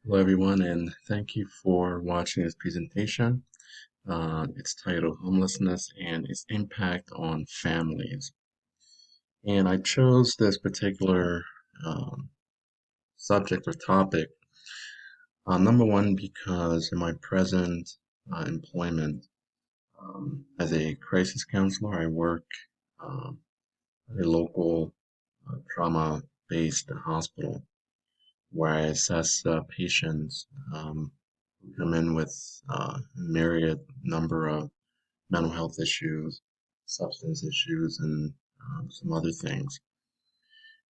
Hello, everyone, and thank you for watching this presentation. It's titled Homelessness and its Impact on Families. And I chose this particular um, subject or topic, number one, because in my present employment as a crisis counselor, I work um, at a local trauma-based hospital where I assess patients who come in with myriad number of mental health issues, substance issues, and some other things.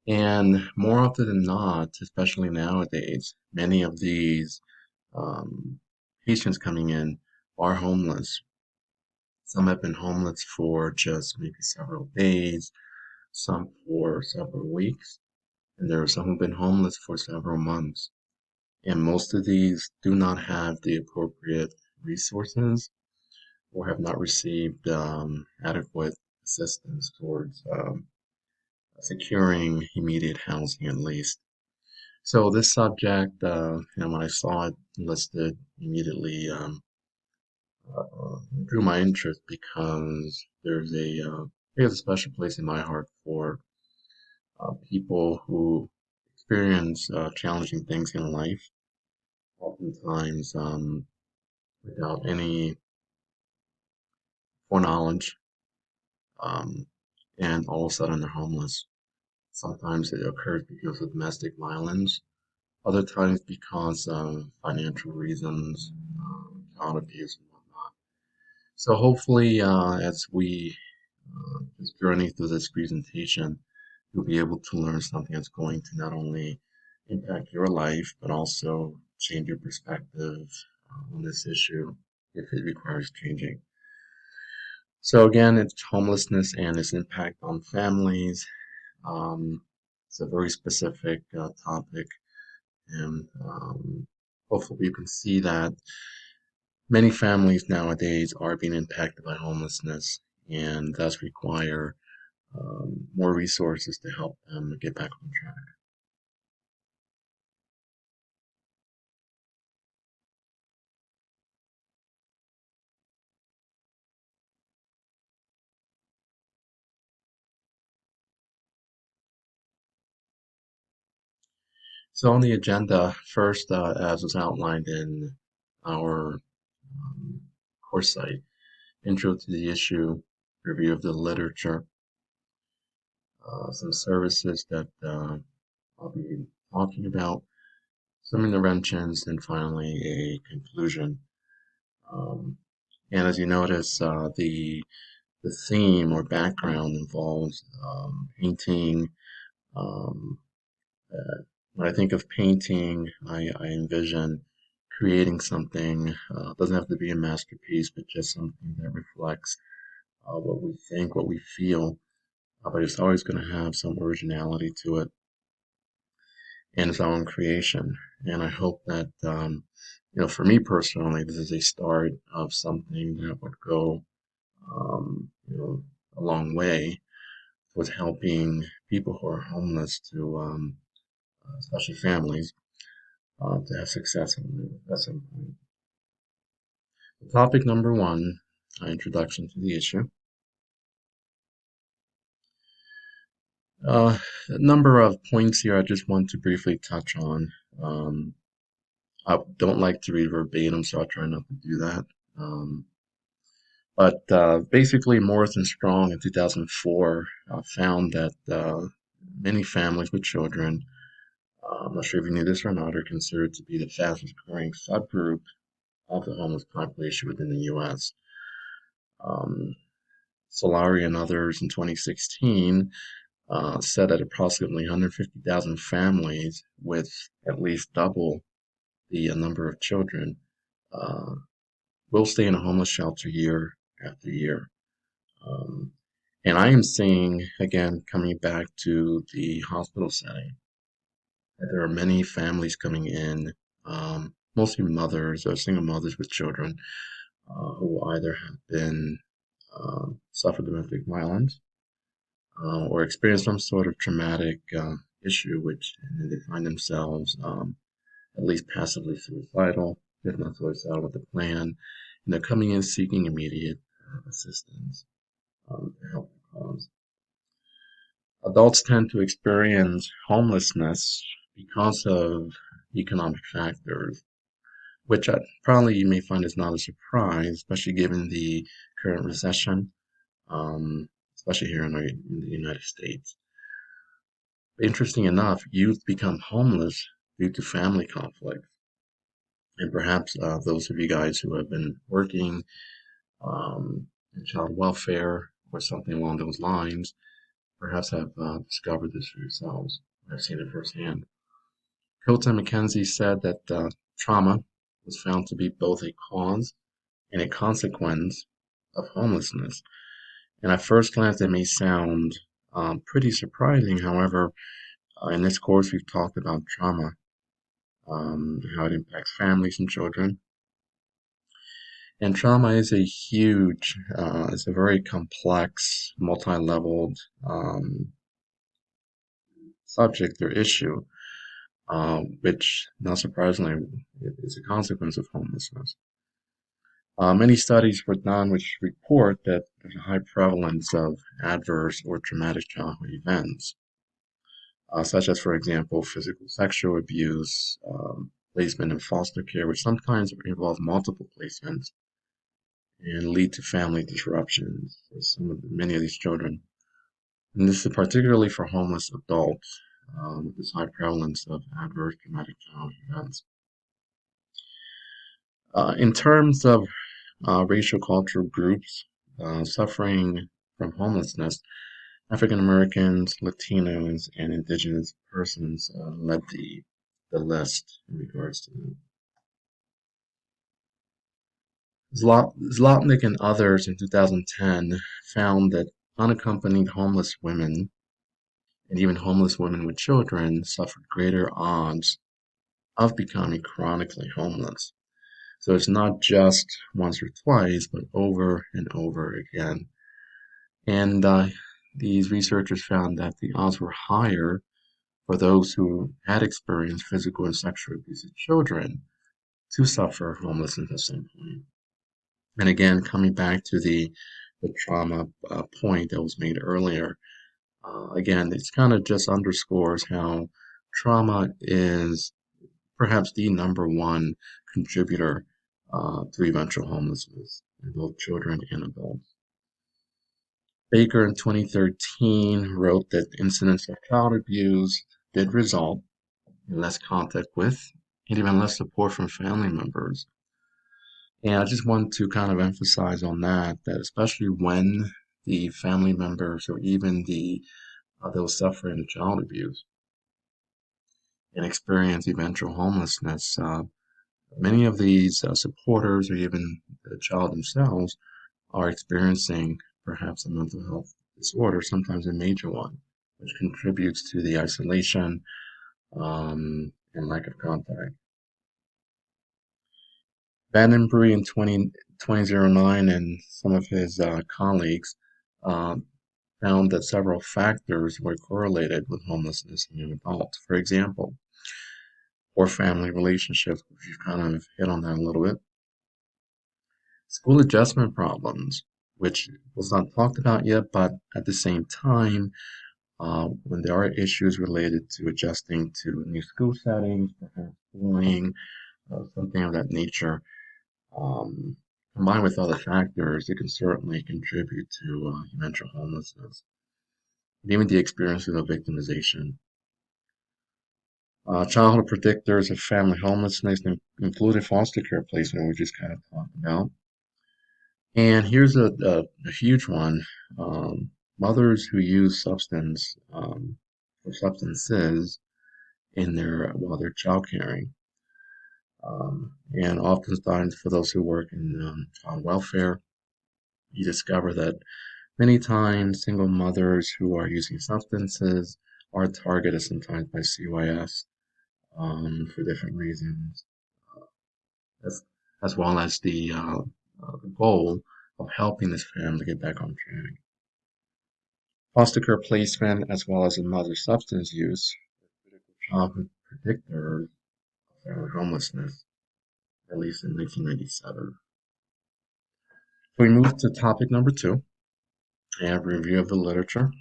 And more often than not, especially nowadays, many of these um, patients coming in are homeless. Some have been homeless for just maybe several days, some for several weeks, and there are some who've been homeless for several months. And most of these do not have the appropriate resources or have not received adequate assistance towards securing immediate housing at least. So this subject, when I saw it listed, immediately drew my interest because there's a special place in my heart for people who experience challenging things in life, oftentimes without any foreknowledge, um, and all of a sudden they're homeless. Sometimes it occurs because of domestic violence, other times because of financial reasons, child abuse, and whatnot. So hopefully, as we just journey through this presentation, you'll be able to learn something that's going to not only impact your life, but also change your perspective on this issue if it requires changing. So again, it's homelessness and its impact on families. It's a very specific topic, and hopefully you can see that many families nowadays are being impacted by homelessness and thus require more resources to help them get back on track. So on the agenda, first, as was outlined in our um, course site, intro to the issue, review of the literature, some services that I'll be talking about, some interventions, and finally a conclusion. Um, and as you notice, the theme or background involves painting. Um, uh, when I think of painting, I envision creating something. Doesn't have to be a masterpiece, but just something that reflects what we think, what we feel. But it's always going to have some originality to it and its own creation. And I hope that, for me personally, this is a start of something that would go, a long way towards helping people who are homeless to, especially families, to have success in life at some point. Topic number one, introduction to the issue. A number of points here I just want to briefly touch on. Um, I don't like to read verbatim, so I'll try not to do that. Um, but basically, Morrison Strong in 2004 found that many families with children, I'm not sure if you knew this or not, are considered to be the fastest growing subgroup of the homeless population within the U.S. Um, Solari and others in 2016 said that approximately 150,000 families with at least double the number of children uh, will stay in a homeless shelter year after year. Um, and I am seeing, again, coming back to the hospital setting, that there are many families coming in, mostly mothers or single mothers with children, who either have been suffered domestic violence or experience some sort of traumatic issue, which they find themselves at least passively suicidal, if not suicidal with a plan, and they're coming in seeking immediate assistance to help the cause. Adults tend to experience homelessness because of economic factors, which probably you may find is not a surprise, especially given the current recession, especially here in the United States. Interesting enough, youth become homeless due to family conflict. And perhaps those of you guys who have been working in child welfare or something along those lines perhaps have discovered this for yourselves. I've seen it firsthand. Coates and McKenzie said that trauma was found to be both a cause and a consequence of homelessness. And at first glance, it may sound pretty surprising. However, in this course, we've talked about trauma, how it impacts families and children. And trauma is a huge, it's a very complex, multi-leveled subject or issue, which, not surprisingly, is a consequence of homelessness. Many studies were done which report that there's a high prevalence of adverse or traumatic childhood events, such as, for example, physical sexual abuse, placement in foster care, which sometimes involve multiple placements and lead to family disruptions for many of these children. And this is particularly for homeless adults with this high prevalence of adverse traumatic childhood events. In terms of racial cultural groups suffering from homelessness, African Americans, Latinos, and Indigenous persons led the list in regards to that. Zlotnick and others in 2010 found that unaccompanied homeless women and even homeless women with children suffered greater odds of becoming chronically homeless. So it's not just once or twice, but over and over again. And these researchers found that the odds were higher for those who had experienced physical and sexual abuse of children to suffer homelessness at some point. And again, coming back to the trauma point that was made earlier, again, it's kind of just underscores how trauma is perhaps the number one contributor to eventual homelessness in both children and adults. Baker in 2013 wrote that incidents of child abuse did result in less contact with and even less support from family members. And I just want to kind of emphasize on that especially when the family members or even those suffering child abuse and experience eventual homelessness, many of these supporters or even the child themselves are experiencing perhaps a mental health disorder, sometimes a major one, which contributes to the isolation and lack of contact. Vandenberg in 2009 and some of his colleagues uh, found that several factors were correlated with homelessness in young adults. For example, poor family relationships, which you've kind of hit on that a little bit. School adjustment problems, which was not talked about yet, but at the same time, when there are issues related to adjusting to new school settings, perhaps bullying, something of that nature, um, combined with other factors, it can certainly contribute to eventual homelessness. And even the experiences of victimization. Childhood predictors of family homelessness including foster care placement, we just kind of talked about. And here's a huge one. Mothers who use substance or substances in their while they're child caring. And oftentimes for those who work in child welfare, you discover that many times single mothers who are using substances are targeted sometimes by CYS for different reasons, as, as well as the goal of helping this family get back on track. Foster care placement, as well as a mother's substance use, are critical childhood predictors of or homelessness, at least in 1997. So we move to topic number two, a review of the literature.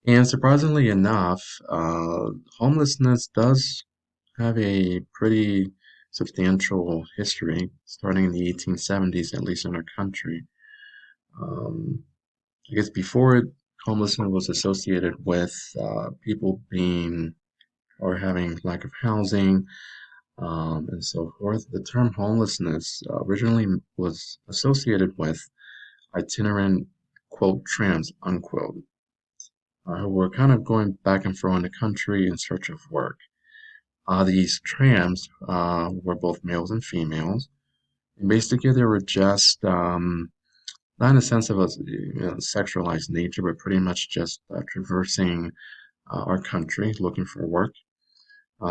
And surprisingly enough, homelessness does have a pretty substantial history, starting in the 1870s, at least in our country. Um, I guess before it, homelessness was associated with people being or having lack of housing and so forth. The term homelessness originally was associated with itinerant, quote, tramps, unquote, who were kind of going back and forth in the country in search of work. These tramps were both males and females. And basically, they were just not in the sense of a sexualized nature, but pretty much just traversing our country looking for work.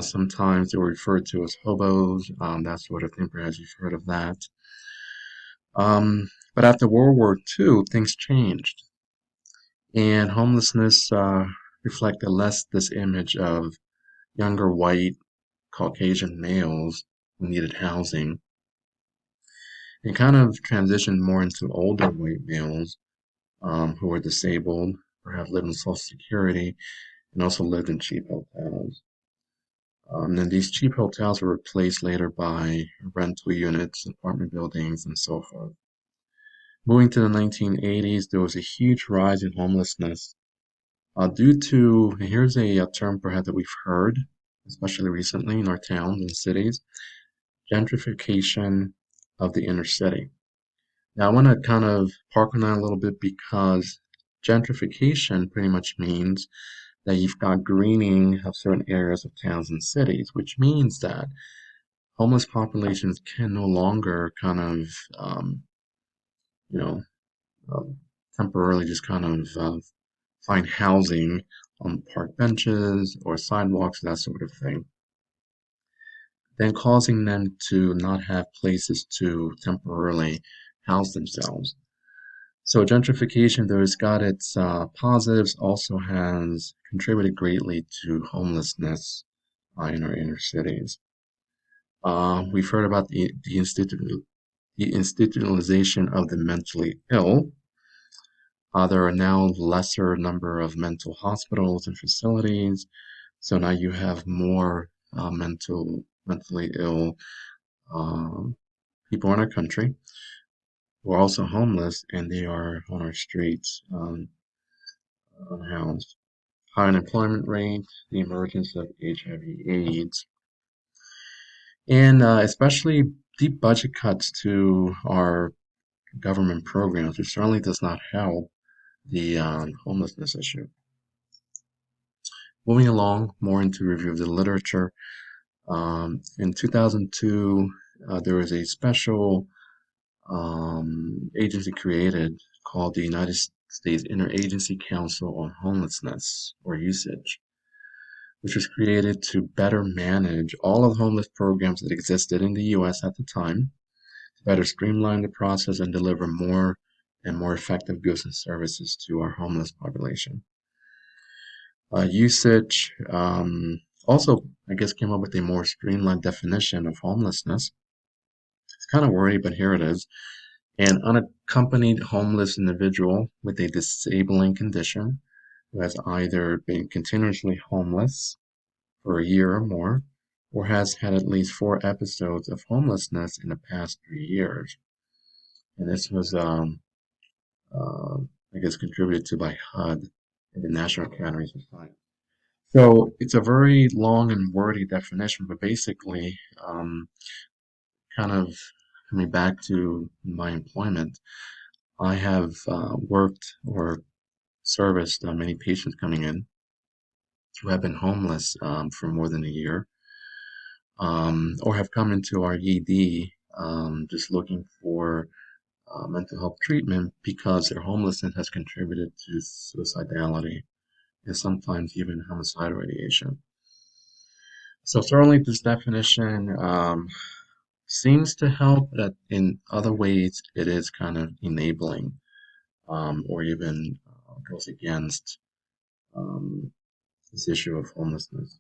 Sometimes they were referred to as hobos, that sort of thing. Perhaps you've heard of that. But after World War II, things changed, and homelessness reflected less this image of younger white Caucasian males who needed housing, and kind of transitioned more into older white males who were disabled or have lived on Social Security and also lived in cheap hotels. And these cheap hotels were replaced later by rental units, apartment buildings, and so forth. Moving to the 1980s, there was a huge rise in homelessness due to, here's a term perhaps that we've heard, especially recently in our towns and cities, gentrification of the inner city. Now, I want to kind of park on that a little bit because gentrification pretty much means that you've got greening of certain areas of towns and cities, which means that homeless populations can no longer kind of, you know, um, temporarily just kind of find housing on park benches or sidewalks, that sort of thing, then causing them to not have places to temporarily house themselves. So gentrification, though it's got its positives, also has contributed greatly to homelessness in our inner cities. We've heard about the institutionalization of the mentally ill. There are now lesser number of mental hospitals and facilities, so now you have more mentally ill uh, people in our country who are also homeless, and they are on our streets, unhoused. High unemployment rate, the emergence of HIV/AIDS, and especially deep budget cuts to our government programs, which certainly does not help the homelessness issue. Moving along more into review of the literature, in 2002, there was a special agency created called the United States Interagency Council on Homelessness or Usage, which was created to better manage all of the homeless programs that existed in the U.S. at the time, to better streamline the process and deliver more and more effective goods and services to our homeless population. Usage also, I guess, came up with a more streamlined definition of homelessness. It's kind of wordy, but here it is. An unaccompanied homeless individual with a disabling condition who has either been continuously homeless for a year or more, or has had at least 4 episodes of homelessness in the past 3 years. And this was, uh, I guess, contributed to by HUD and the National Academies of Science. So it's a very long and wordy definition, but basically, kind of coming back to my employment, I have worked or serviced many patients coming in who have been homeless for more than a year, or have come into our ED just looking for mental health treatment because their homelessness has contributed to suicidality and sometimes even homicidal ideation. So certainly this definition seems to help, but in other ways it is kind of enabling or even goes against um, this issue of homelessness.